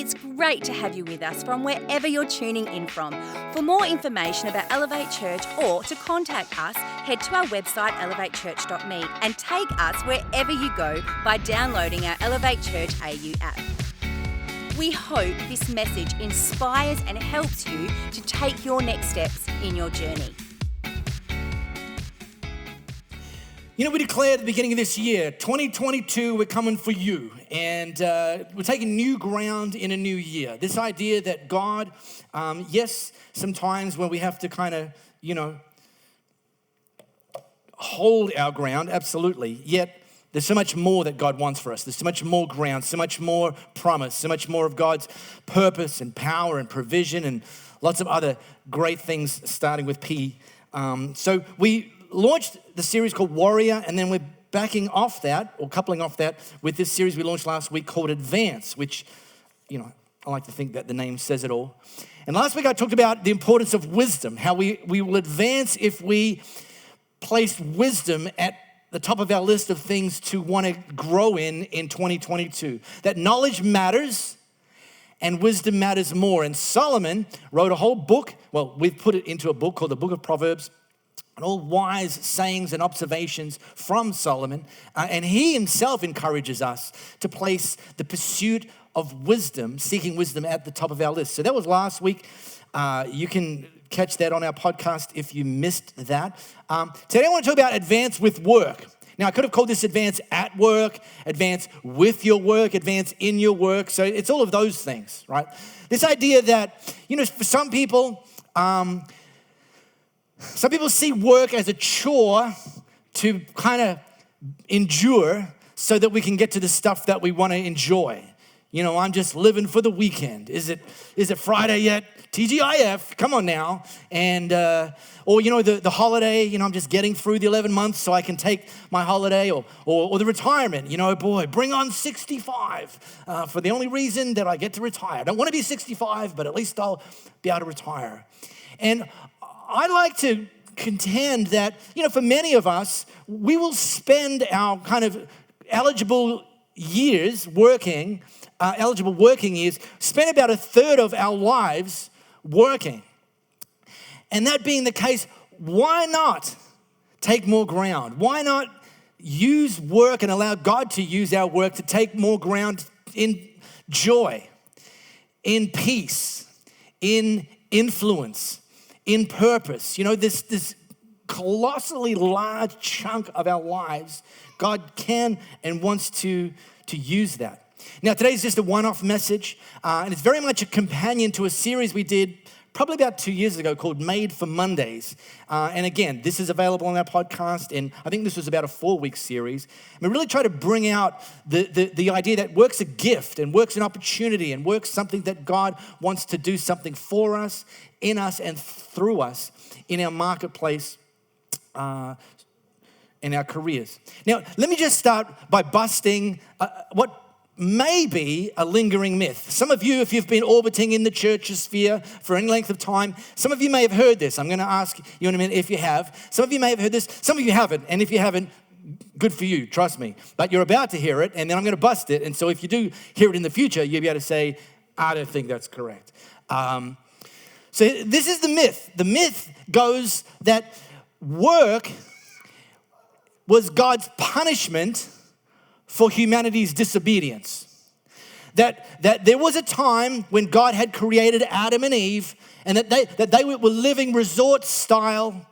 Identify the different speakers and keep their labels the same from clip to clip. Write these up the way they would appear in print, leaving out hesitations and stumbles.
Speaker 1: It's great to have you with us from wherever you're tuning in from. For more information about Elevate Church or to contact us, head to our website elevatechurch.me and take us wherever you go by downloading our Elevate Church AU app. We hope this message inspires and helps you to take your next steps in your journey.
Speaker 2: You know, we declared at the beginning of this year, 2022, we're coming for you. And we're taking new ground in a new year. This idea that God, yes, sometimes when we have to kind of, hold our ground, absolutely. Yet there's so much more that God wants for us. There's so much more ground, so much more promise, so much more of God's purpose and power and provision and lots of other great things starting with P. So we launched the series called Warrior, and then we're backing off that, or coupling off that, with this series we launched last week called Advance, which, I like to think that the name says it all. And last week I talked about the importance of wisdom, how we will advance if we place wisdom at the top of our list of things to want to grow in 2022. That knowledge matters and wisdom matters more. And Solomon wrote a whole book, well, we've put it into a book called the Book of Proverbs, and all wise sayings and observations from Solomon. And he himself encourages us to place the pursuit of wisdom, seeking wisdom at the top of our list. So that was last week. You can catch that on our podcast if you missed that. Today I want to talk about advance with work. Now, I could have called this advance at work, advance with your work, advance in your work. So it's all of those things, right? This idea that, for some people see work as a chore to kind of endure so that we can get to the stuff that we want to enjoy. I'm just living for the weekend. Is it Friday yet? TGIF, come on now. And, or the holiday, I'm just getting through the 11 months so I can take my holiday, or the retirement, bring on 65 for the only reason that I get to retire. I don't want to be 65, but at least I'll be able to retire. And I like to contend that, for many of us, we will spend our kind of eligible working years, spend about a third of our lives working. And that being the case, why not take more ground? Why not use work and allow God to use our work to take more ground in joy, in peace, in influence, in purpose? This colossally large chunk of our lives, God can and wants to use that. Now, today's just a one-off message, and it's very much a companion to a series we did probably about 2 years ago called Made for Mondays. And again, this is available on our podcast, and I think this was about a 4-week series. And we really try to bring out the idea that work's a gift, and work's an opportunity, and work's something that God wants to do something for us, in us, and through us in our marketplace, in our careers. Now, let me just start by busting what may be a lingering myth. Some of you, if you've been orbiting in the church sphere for any length of time, some of you may have heard this. I'm going to ask you in a minute if you have. Some of you may have heard this. Some of you haven't. And if you haven't, good for you, trust me. But you're about to hear it, and then I'm going to bust it. And so if you do hear it in the future, you'll be able to say, I don't think that's correct. So this is the myth. The myth goes that work was God's punishment for humanity's disobedience. That there was a time when God had created Adam and Eve, and that they were living resort style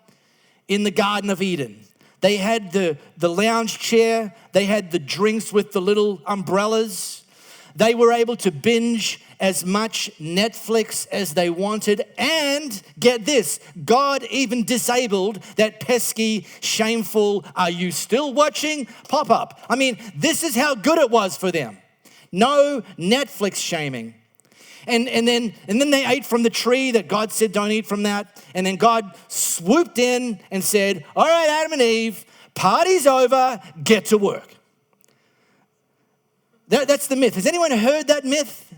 Speaker 2: in the Garden of Eden. They had the lounge chair, they had the drinks with the little umbrellas. They were able to binge as much Netflix as they wanted. And get this, God even disabled that pesky, shameful, "Are you still watching?" pop-up. I mean, this is how good it was for them. No Netflix shaming. And then they ate from the tree that God said don't eat from that. And then God swooped in and said, all right, Adam and Eve, party's over, get to work. That's the myth. Has anyone heard that myth?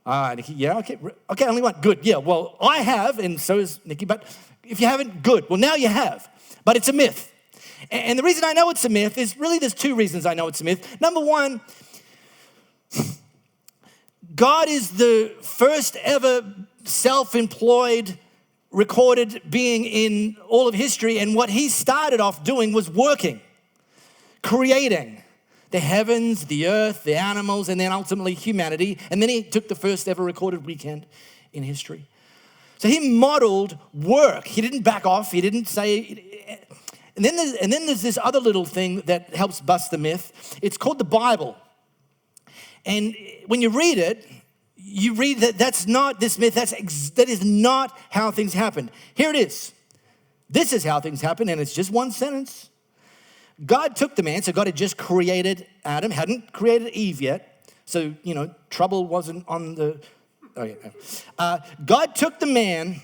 Speaker 2: Nikki, yeah, okay, only one. Good, yeah, well, I have, and so has Nikki, but if you haven't, good. Well, now you have, but it's a myth. And the reason I know it's a myth is really there's two reasons I know it's a myth. Number one, God is the first ever self-employed recorded being in all of history, and what he started off doing was working, creating the heavens, the earth, the animals, and then ultimately humanity. And then he took the first ever recorded weekend in history. So he modeled work. He didn't back off. He didn't say. And then there's this other little thing that helps bust the myth. It's called the Bible. And when you read it, you read that that's not this myth. That is not how things happen. Here it is. This is how things happen, and it's just one sentence. God took the man, so God had just created Adam, hadn't created Eve yet. So, trouble wasn't on the, God took the man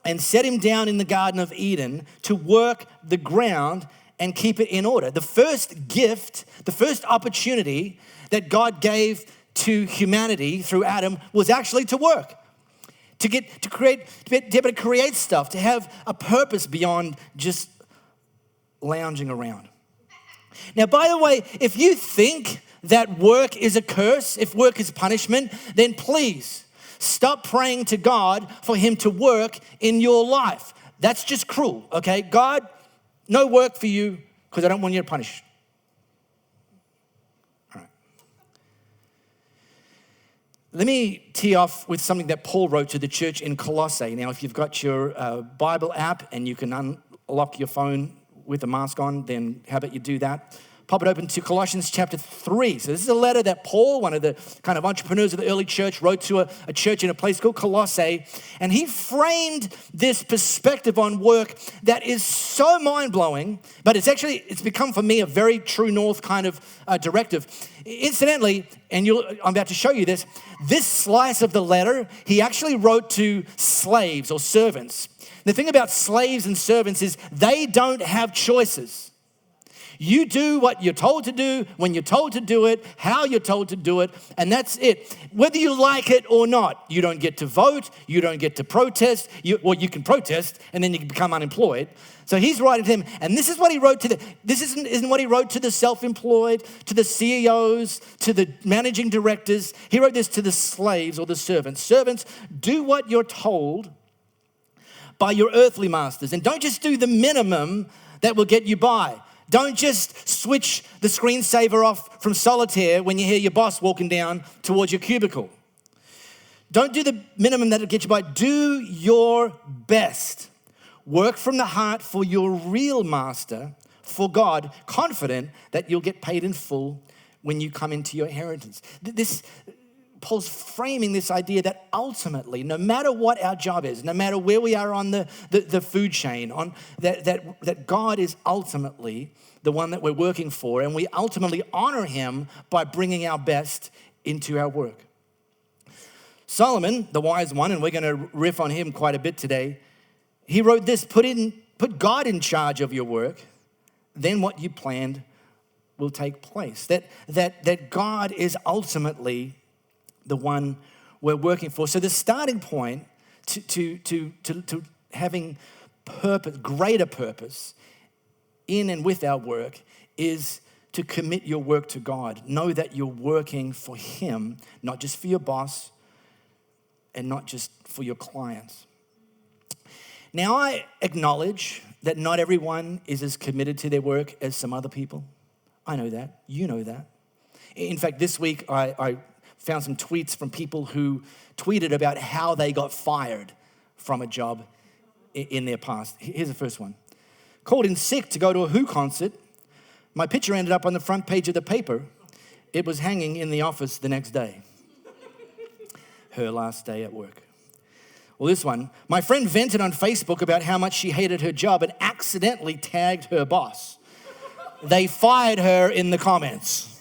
Speaker 2: and set him down in the Garden of Eden to work the ground and keep it in order. The first gift, the first opportunity that God gave to humanity through Adam was actually to work, to be able to create stuff, to have a purpose beyond just lounging around. Now, by the way, if you think that work is a curse, if work is punishment, then please stop praying to God for him to work in your life. That's just cruel, okay? God, no work for you because I don't want you to punish. All right. Let me tee off with something that Paul wrote to the church in Colossae. Now, if you've got your Bible app and you can unlock your phone with a mask on, then how about you do that? Pop it open to Colossians chapter 3. So this is a letter that Paul, one of the kind of entrepreneurs of the early church, wrote to a church in a place called Colossae. And he framed this perspective on work that is so mind-blowing, but it's become for me a very true north kind of directive. Incidentally, and I'm about to show you this slice of the letter, he actually wrote to slaves or servants. The thing about slaves and servants is they don't have choices. You do what you're told to do, when you're told to do it, how you're told to do it, and that's it. Whether you like it or not, you don't get to vote, you don't get to protest. You can protest, and then you can become unemployed. So he's writing to them, and this is what he wrote to this isn't what he wrote to the self-employed, to the CEOs, to the managing directors. He wrote this to the slaves or the servants. Servants, do what you're told by your earthly masters, and don't just do the minimum that will get you by. Don't just switch the screensaver off from solitaire when you hear your boss walking down towards your cubicle. Don't do the minimum that'll get you by. Do your best. Work from the heart for your real master, for God, confident that you'll get paid in full when you come into your inheritance. Paul's framing this idea that ultimately, no matter what our job is, no matter where we are on the food chain, that God is ultimately the one that we're working for, and we ultimately honor him by bringing our best into our work. Solomon, the wise one, and we're going to riff on him quite a bit today, he wrote this: put God in charge of your work, then what you planned will take place. That God is ultimately the one we're working for. So the starting point to having purpose, greater purpose in and with our work is to commit your work to God. Know that you're working for him, not just for your boss and not just for your clients. Now, I acknowledge that not everyone is as committed to their work as some other people. I know that. You know that. In fact, this week I found some tweets from people who tweeted about how they got fired from a job in their past. Here's the first one. Called in sick to go to a Who concert. My picture ended up on the front page of the paper. It was hanging in the office the next day. Her last day at work. Well, this one. My friend vented on Facebook about how much she hated her job and accidentally tagged her boss. They fired her in the comments.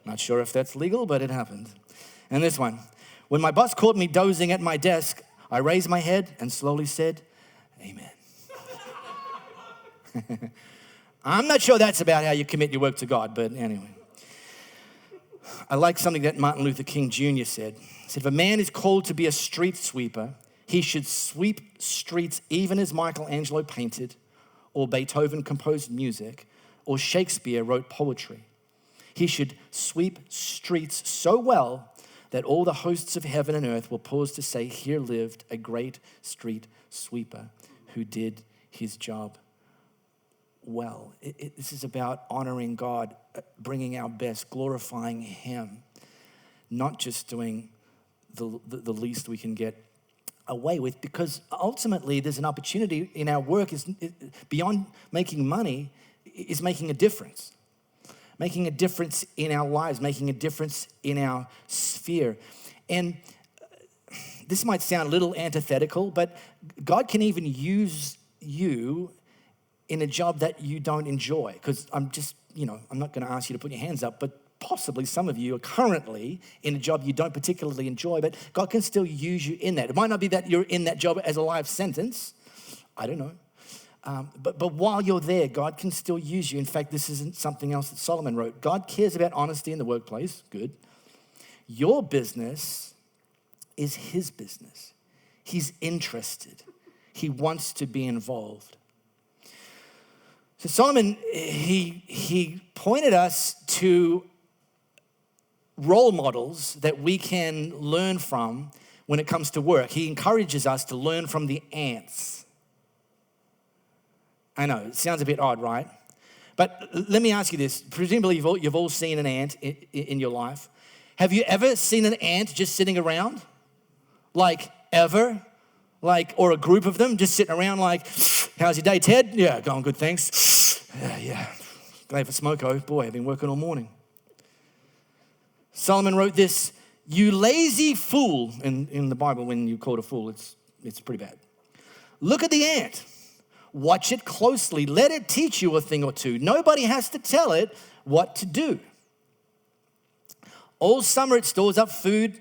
Speaker 2: Not sure if that's legal, but it happened. And this one. When my boss caught me dozing at my desk, I raised my head and slowly said, Amen. I'm not sure that's about how you commit your work to God, but anyway. I like something that Martin Luther King Jr. said. He said, if a man is called to be a street sweeper, he should sweep streets even as Michelangelo painted, or Beethoven composed music, or Shakespeare wrote poetry. He should sweep streets so well that all the hosts of heaven and earth will pause to say, here lived a great street sweeper who did his job well. This is about honoring God, bringing our best, glorifying him, not just doing the least we can get away with, because ultimately there's an opportunity in our work is beyond making money, is making a difference. Making a difference in our lives, making a difference in our sphere. And this might sound a little antithetical, but God can even use you in a job that you don't enjoy. Because I'm not going to ask you to put your hands up, but possibly some of you are currently in a job you don't particularly enjoy, but God can still use you in that. It might not be that you're in that job as a life sentence. I don't know. But while you're there, God can still use you. In fact, this isn't something else that Solomon wrote. God cares about honesty in the workplace. Good. Your business is his business. He's interested. He wants to be involved. So Solomon, he pointed us to role models that we can learn from when it comes to work. He encourages us to learn from the ants. I know, it sounds a bit odd, right? But let me ask you this. Presumably you've all seen an ant in your life. Have you ever seen an ant just sitting around? Like, ever? Like, or a group of them just sitting around like, how's your day, Ted? Yeah, going good, thanks. Yeah. Glad for smoko. Boy, I've been working all morning. Solomon wrote this, you lazy fool. In the Bible, when you called a fool, it's pretty bad. Look at the ant. Watch it closely. Let it teach you a thing or two. Nobody has to tell it what to do. All summer it stores up food.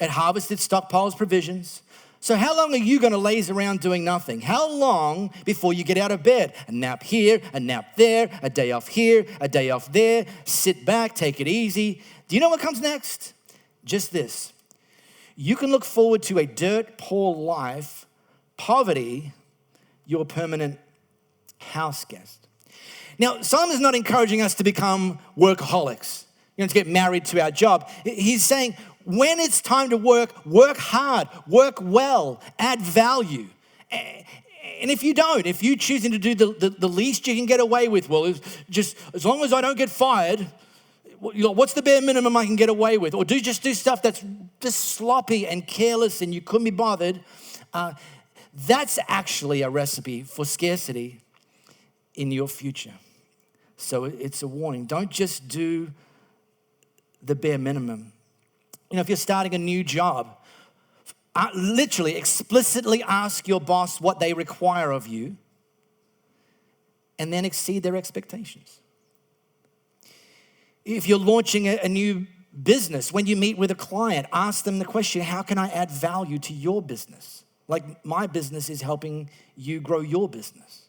Speaker 2: At harvest it stockpiles provisions. So how long are you going to laze around doing nothing? How long before you get out of bed? A nap here, a nap there, a day off here, a day off there. Sit back, take it easy. Do you know what comes next? Just this. You can look forward to a dirt poor life, poverty, your permanent house guest. Now, Solomon's not encouraging us to become workaholics, to get married to our job. He's saying, when it's time to work hard, work well, add value. And if you choosing to do the least you can get away with, well, just as long as I don't get fired, what's the bare minimum I can get away with? Or just do stuff that's just sloppy and careless and you couldn't be bothered. That's actually a recipe for scarcity in your future. So it's a warning. Don't just do the bare minimum. If you're starting a new job, literally explicitly ask your boss what they require of you and then exceed their expectations. If you're launching a new business, when you meet with a client, ask them the question, how can I add value to your business? Like my business is helping you grow your business.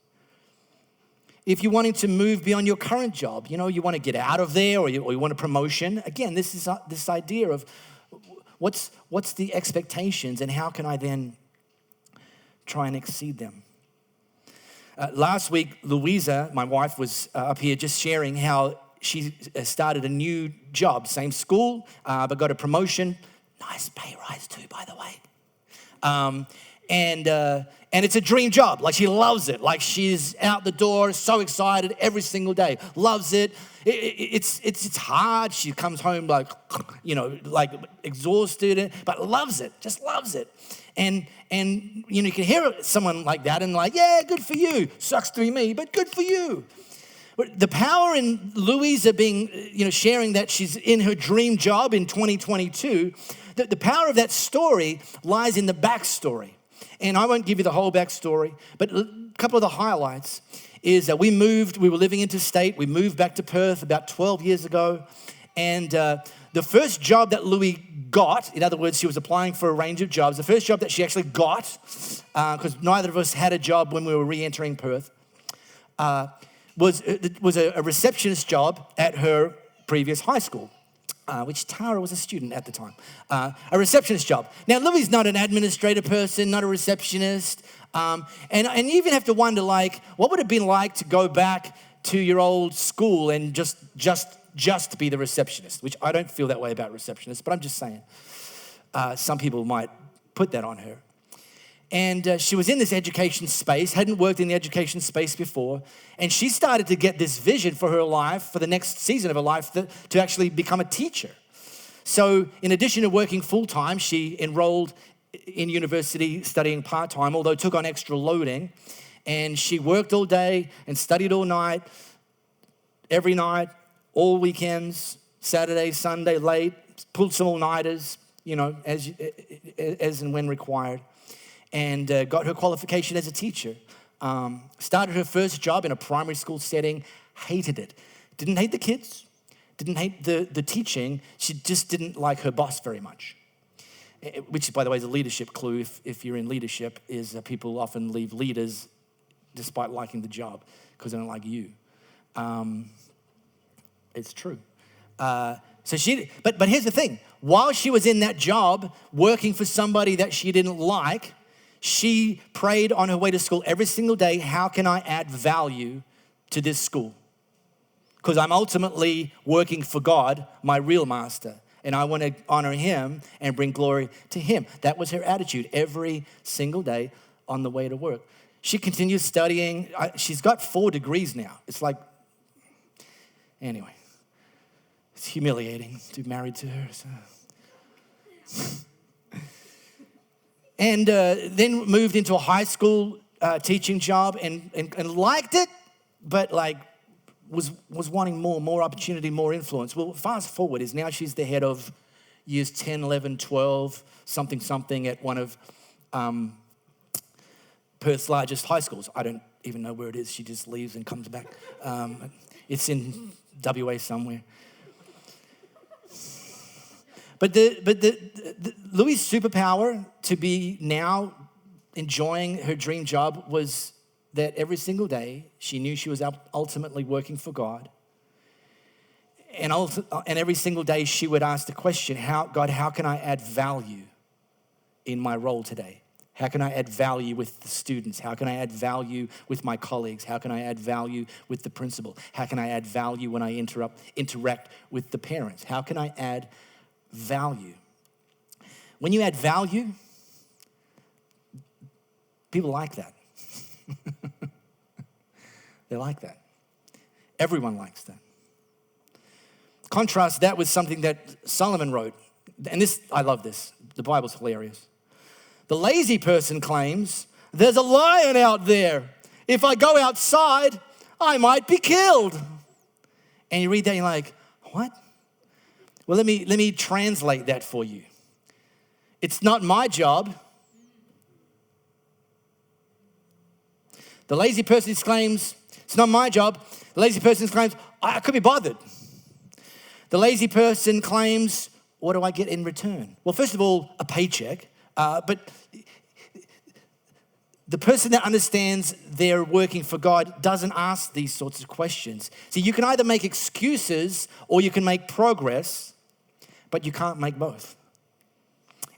Speaker 2: If you're wanting to move beyond your current job, you want to get out of there or you want a promotion. Again, this is this idea of what's the expectations and how can I then try and exceed them. Last week, Louisa, my wife, was up here just sharing how she started a new job, same school, but got a promotion. Nice pay rise too, by the way. And it's a dream job. Like she loves it. Like she's out the door, so excited every single day. Loves it. It's hard. She comes home like exhausted, but loves it. Just loves it. And you can hear someone like that and like, yeah, good for you. Sucks to be me, but good for you. The power in Louisa being, sharing that she's in her dream job in 2022, the power of that story lies in the backstory. And I won't give you the whole backstory, but a couple of the highlights is that we were living interstate. We moved back to Perth about 12 years ago. And the first job that Louie got, in other words, she was applying for a range of jobs. The first job that she actually got, because neither of us had a job when we were re-entering Perth, was a receptionist job at her previous high school. Which Tara was a student at the time, a receptionist job. Now, Louie's not an administrator person, not a receptionist. And you even have to wonder, what would it have been like to go back to your old school and just just be the receptionist, which I don't feel that way about receptionists, but I'm just saying. Some people might put that on her. And she was in this education space, hadn't worked in the education space before, and she started to get this vision for her life, for the next season of her life, to actually become a teacher. So in addition to working full-time, she enrolled in university studying part-time, although took on extra loading, and she worked all day and studied all night, every night, all weekends, Saturday, Sunday, late, pulled some all-nighters, as and when required. And got her qualification as a teacher. Started her first job in a primary school setting, hated it. Didn't hate the kids, didn't hate the teaching, she just didn't like her boss very much. Which, by the way, is a leadership clue. If you're in leadership, is people often leave leaders despite liking the job because they don't like you. It's true. But here's the thing. While she was in that job, working for somebody that she didn't like, she prayed on her way to school every single day, how can I add value to this school? Because I'm ultimately working for God, my real master, and I want to honor him and bring glory to him. That was her attitude every single day on the way to work. She continues studying. She's got 4 degrees now. It's like, anyway, it's humiliating to be married to her. So. And then moved into a high school teaching job and liked it, but was wanting more opportunity, more influence. Well, fast forward is now she's the head of years 10, 11, 12, something at one of Perth's largest high schools. I don't even know where it is. She just leaves and comes back. It's in WA somewhere. But the Louis' superpower to be now enjoying her dream job was that every single day she knew she was ultimately working for God. And every single day she would ask the question, God, how can I add value in my role today? How can I add value with the students? How can I add value with my colleagues? How can I add value with the principal? How can I add value when I interact with the parents? How can I add value? When you add value, people like that. They like that. Everyone likes that. Contrast that with something that Solomon wrote. And I love this. The Bible's hilarious. The lazy person claims, there's a lion out there. If I go outside, I might be killed. And you read that and you're like, what? Well, let me translate that for you. It's not my job. The lazy person exclaims, it's not my job. The lazy person exclaims, I could be bothered. The lazy person claims, what do I get in return? Well, first of all, a paycheck. But the person that understands they're working for God doesn't ask these sorts of questions. See, you can either make excuses or you can make progress, but you can't make both.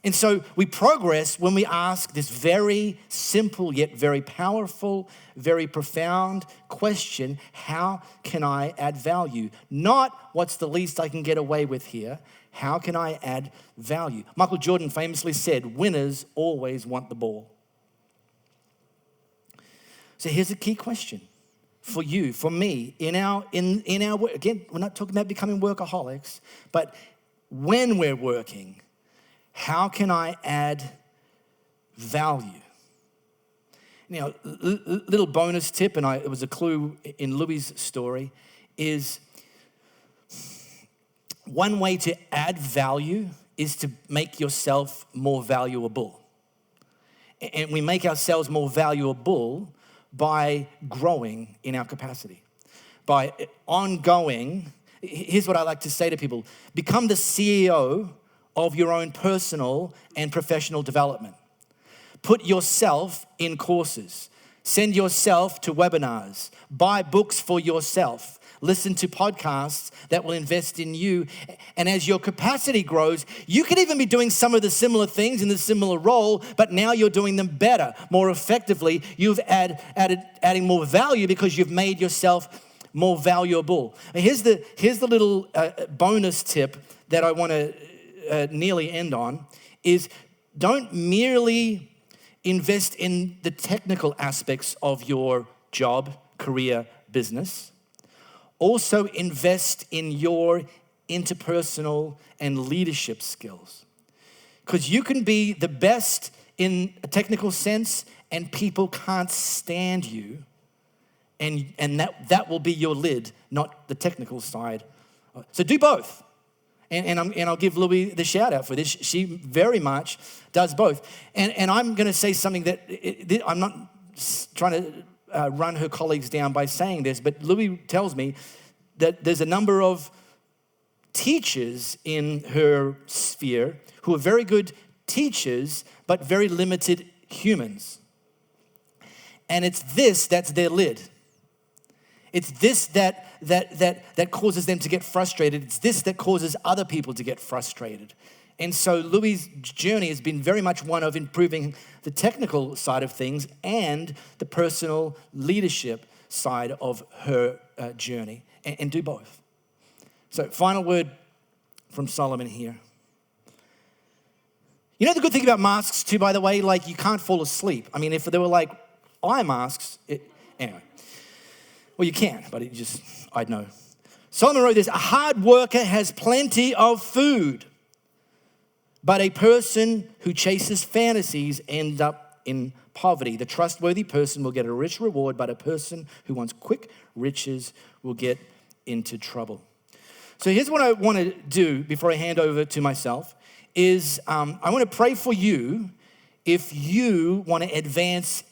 Speaker 2: And so we progress when we ask this very simple yet very powerful, very profound question, how can I add value? Not what's the least I can get away with here. How can I add value? Michael Jordan famously said, winners always want the ball. So here's a key question for you, for me, in our work. Again, we're not talking about becoming workaholics, but when we're working, how can I add value? Now, little bonus tip, and it was a clue in Louis' story, is one way to add value is to make yourself more valuable. And we make ourselves more valuable by growing in our capacity, by ongoing. Here's what I like to say to people. Become the CEO of your own personal and professional development. Put yourself in courses. Send yourself to webinars. Buy books for yourself. Listen to podcasts that will invest in you. And as your capacity grows, you could even be doing some of the similar things in the similar role, but now you're doing them better, more effectively. You've adding more value because you've made yourself more valuable. And here's the little bonus tip that I want to nearly end on, is don't merely invest in the technical aspects of your job, career, business. Also invest in your interpersonal and leadership skills. Because you can be the best in a technical sense and people can't stand you, and that will be your lid, not the technical side. So do both. And I'll give Louie the shout out for this. She very much does both. And I'm going to say something that I'm not trying to run her colleagues down by saying this, but Louie tells me that there's a number of teachers in her sphere who are very good teachers, but very limited humans. And it's this that's their lid. It's this that causes them to get frustrated. It's this that causes other people to get frustrated. And so Louie's journey has been very much one of improving the technical side of things and the personal leadership side of her journey, and do both. So final word from Solomon here. You know the good thing about masks too, by the way, like you can't fall asleep. I mean, if they were like eye masks, anyway. Well, you can, but I'd know. Solomon wrote this: a hard worker has plenty of food, but a person who chases fantasies ends up in poverty. The trustworthy person will get a rich reward, but a person who wants quick riches will get into trouble. So here's what I want to do before I hand over to myself is I want to pray for you if you want to advance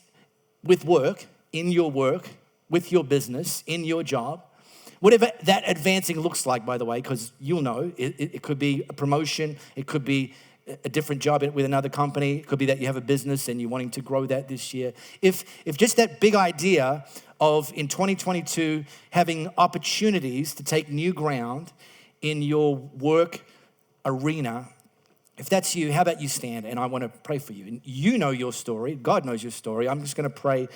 Speaker 2: with work, in your work, with your business, in your job, whatever that advancing looks like, by the way, because you'll know, it could be a promotion, it could be a different job with another company, it could be that you have a business and you're wanting to grow that this year. If just that big idea of in 2022 having opportunities to take new ground in your work arena, if that's you, how about you stand and I want to pray for you. And you know your story, God knows your story. I'm just going to pray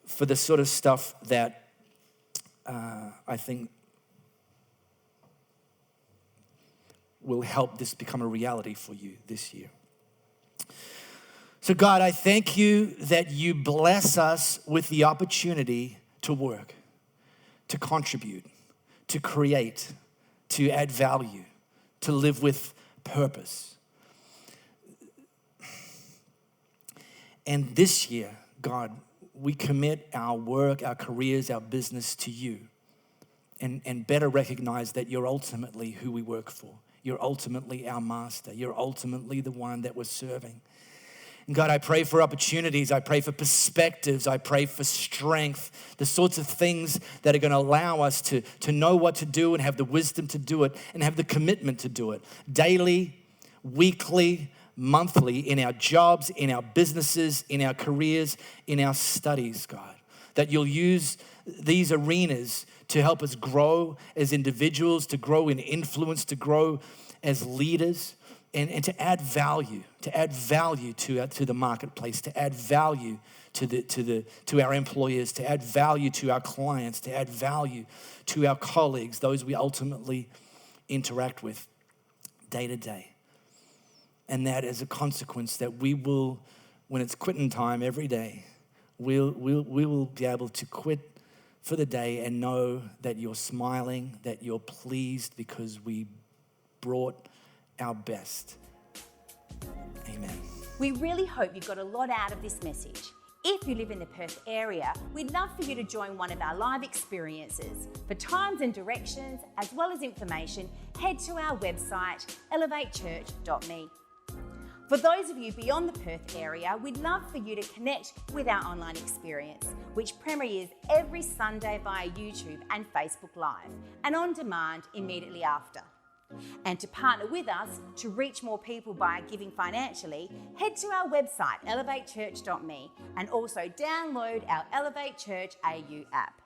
Speaker 2: for the sort of stuff that I think will help this become a reality for you this year. So God, I thank you that you bless us with the opportunity to work, to contribute, to create, to add value, to live with purpose. And this year, God, we commit our work, our careers, our business to you, and better recognize that you're ultimately who we work for. You're ultimately our master. You're ultimately the one that we're serving. And God, I pray for opportunities. I pray for perspectives. I pray for strength, the sorts of things that are going to allow us to know what to do and have the wisdom to do it and have the commitment to do it daily, weekly, monthly, in our jobs, in our businesses, in our careers, in our studies, God. That you'll use these arenas to help us grow as individuals, to grow in influence, to grow as leaders, and to add value to the marketplace, to add value to our employers, to add value to our clients, to add value to our colleagues, those we ultimately interact with day to day. And that as a consequence that we will, when it's quitting time every day, we will be able to quit for the day and know that you're smiling, that you're pleased because we brought our best. Amen.
Speaker 1: We really hope you got a lot out of this message. If you live in the Perth area, we'd love for you to join one of our live experiences. For times and directions, as well as information, head to our website, elevatechurch.me. For those of you beyond the Perth area, we'd love for you to connect with our online experience, which premieres every Sunday via YouTube and Facebook Live, and on demand immediately after. And to partner with us to reach more people by giving financially, head to our website, elevatechurch.me, and also download our Elevate Church AU app.